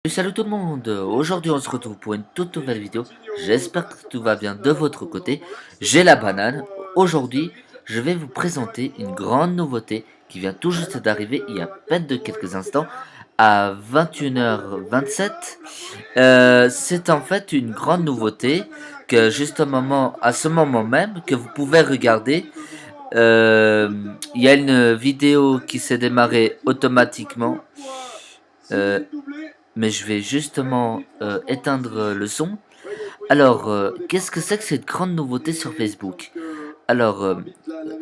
Salut tout le monde, aujourd'hui on se retrouve pour une toute nouvelle vidéo, j'espère que tout va bien de votre côté, j'ai la banane, aujourd'hui je vais vous présenter une grande nouveauté qui vient tout juste d'arriver il y a à peine de quelques instants à 21h27. C'est en fait une grande nouveauté que juste à ce moment même que vous pouvez regarder. Il y a une vidéo qui s'est démarrée automatiquement. Euh, mais je vais justement éteindre le son. Alors, qu'est-ce que c'est que cette grande nouveauté sur Facebook? Alors,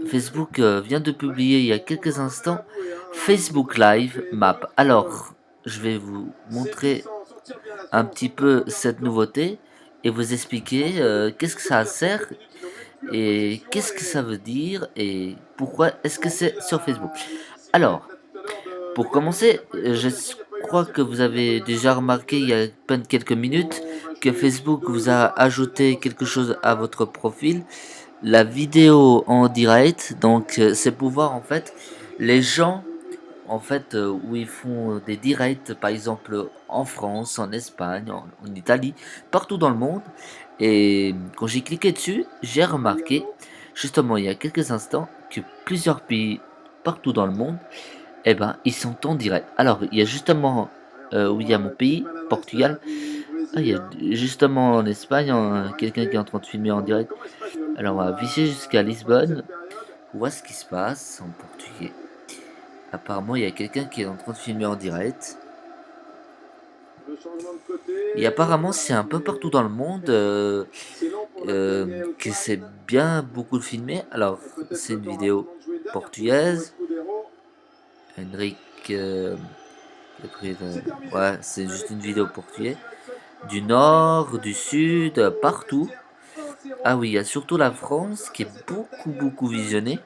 Facebook vient de publier il y a quelques instants Facebook Live Map. Alors, je vais vous montrer un petit peu cette nouveauté et vous expliquer qu'est-ce que ça sert et qu'est-ce que ça veut dire et pourquoi est-ce que c'est sur Facebook. Alors, pour commencer, je crois que vous avez déjà remarqué il y a à peine quelques minutes que Facebook vous a ajouté quelque chose à votre profil, la vidéo en direct. Donc, c'est pour voir en fait les gens en fait où ils font des directs, par exemple en France, en Espagne, en Italie, partout dans le monde. Et quand j'ai cliqué dessus, j'ai remarqué justement il y a quelques instants que plusieurs pays partout dans le monde, eh ben, ils sont en direct. Alors, il y a justement où il y a mon pays, Portugal. Ah, il y a justement en Espagne quelqu'un qui est en train de filmer en direct. Alors, on va visser jusqu'à Lisbonne pour voir ce qui se passe en portugais. Apparemment, il y a quelqu'un qui est en train de filmer en direct. Et apparemment, c'est un peu partout dans le monde que c'est bien beaucoup filmé. Alors, c'est une vidéo portugaise. Henrique. Ouais, c'est juste une vidéo portugaise. Du nord, du sud, partout. Ah oui, il y a surtout la France qui est beaucoup visionnée.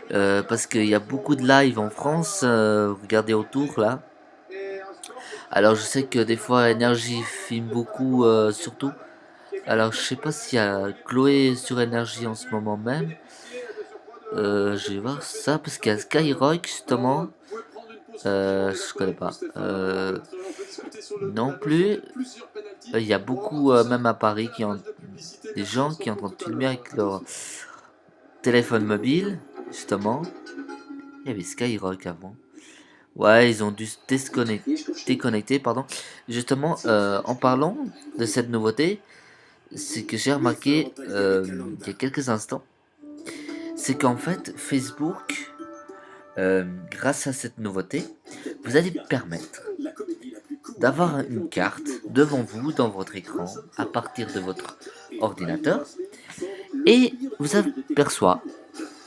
Parce qu'il y a beaucoup de live en France. Regardez autour là. Alors je sais que des fois Énergie filme beaucoup surtout. Alors je sais pas s'il y a Chloé sur Énergie en ce moment même. Je vais voir ça parce qu'il y a Skyrock justement. Je connais pas. Non plus. Il y a beaucoup, même à Paris, des gens qui sont en train de filmer avec leur téléphone mobile, justement. Il y avait Skyrock avant. Ouais, ils ont dû se déconnecter, pardon. Justement, en parlant de cette nouveauté, c'est que j'ai remarqué il y a quelques instants, c'est qu'en fait, Facebook, grâce à cette nouveauté, vous allez permettre d'avoir une carte devant vous, dans votre écran, à partir de votre ordinateur, et vous aperçoit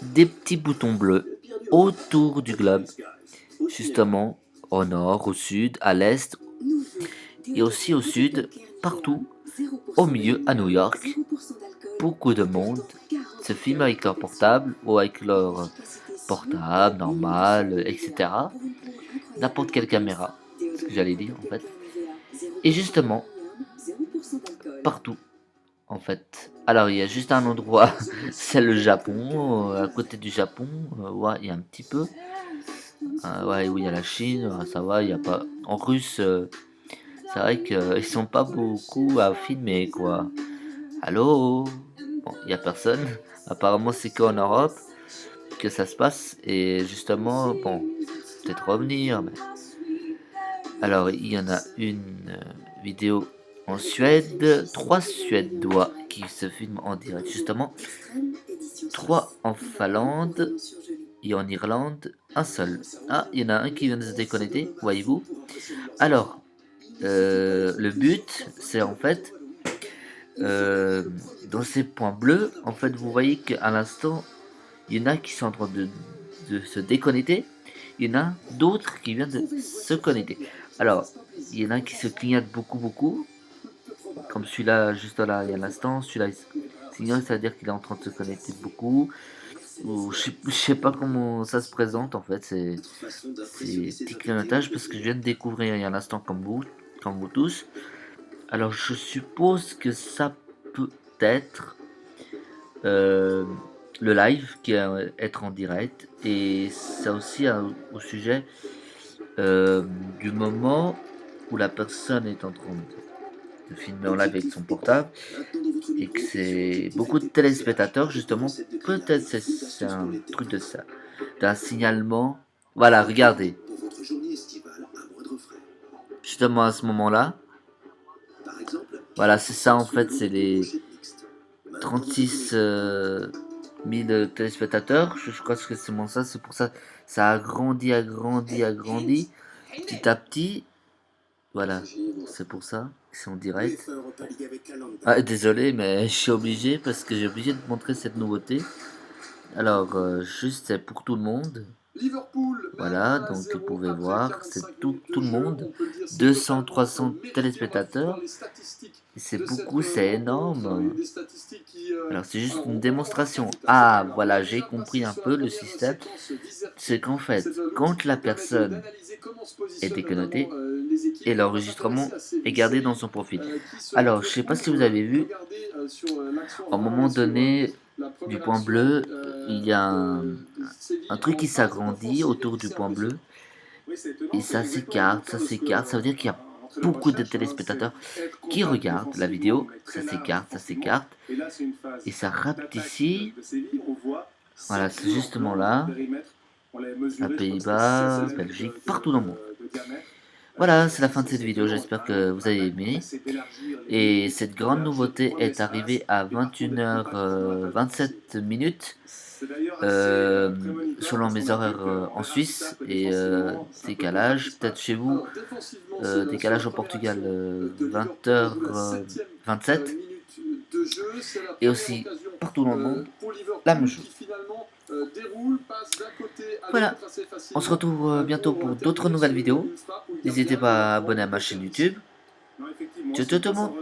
des petits boutons bleus autour du globe, justement au nord, au sud, à l'est et aussi au sud, partout, au milieu, à New York. Beaucoup de monde se filme avec leur portable ou avec leur portable normal, etc. N'importe quelle caméra, ce que j'allais dire en fait. Et justement, partout en fait. Alors il y a juste un endroit, c'est le Japon, à côté du Japon, ouais, il y a un petit peu. Ouais, où il y a la Chine, ça va, il y a pas. En russe, c'est vrai qu'ils sont pas beaucoup à filmer, quoi. Allô? Bon, il y a personne. Apparemment, c'est qu'en Europe que ça se passe. Et justement, bon, peut-être revenir. Mais... Alors, il y en a une vidéo en Suède, 3 Suédois qui se filment en direct. Justement, 3 en Finlande et en Irlande, un seul. Ah, il y en a un qui vient de se déconnecter, voyez-vous. Alors, le but, c'est en fait, euh, dans ces points bleus, en fait, vous voyez qu'à l'instant, il y en a qui sont en train de se déconnecter, il y en a d'autres qui viennent de se connecter. Alors, il y en a qui se clignotent beaucoup, comme celui-là, juste là, il y a l'instant, celui-là, il clignote, ça veut dire qu'il est en train de se connecter beaucoup. Ou je sais pas comment ça se présente en fait, c'est petit clignotage parce que je viens de découvrir il y a un instant comme vous tous. Alors je suppose que ça peut être euh, le live qui va être en direct et ça aussi au sujet du moment. où la personne est en train de filmer en live avec son portable et que c'est beaucoup de téléspectateurs, justement, peut-être c'est un truc de ça, d'un signalement. Voilà, regardez. Justement à ce moment-là, voilà, c'est ça en fait, c'est les 36 000 téléspectateurs. Je crois que c'est bon ça, c'est pour ça ça a grandi, petit à petit. Voilà, c'est pour ça, c'est en direct. Ah, désolé, mais je suis obligé parce que j'ai obligé de montrer cette nouveauté. Alors, juste c'est pour tout le monde. Voilà, donc vous pouvez voir, c'est tout le monde. 200, 300 téléspectateurs. C'est beaucoup, c'est énorme. Alors c'est juste une démonstration. Ah, voilà, j'ai compris un peu le système. C'est qu'en fait, quand la personne est déconnectée, et l'enregistrement est gardé dans son profil. Alors, je sais pas si vous avez vu, à un moment donné, du point bleu, il y a un truc qui s'agrandit autour du point bleu, et ça s'écarte, ça veut dire qu'il y a beaucoup de téléspectateurs qui regardent la vidéo, ça s'écarte, et ça rapetit. Voilà, c'est justement là, à Pays-Bas, Belgique, partout dans le monde. Voilà, c'est la fin de cette vidéo, j'espère que vous avez aimé. Et cette grande nouveauté est arrivée à 21h27 minutes, selon mes horaires en Suisse, et décalage, peut-être chez vous, décalage au Portugal, 20h27, et aussi partout dans le monde, la même chose. Voilà, on se retrouve bientôt pour d'autres nouvelles vidéos. N'hésitez pas à abonner à ma chaîne YouTube. Ciao tout le monde.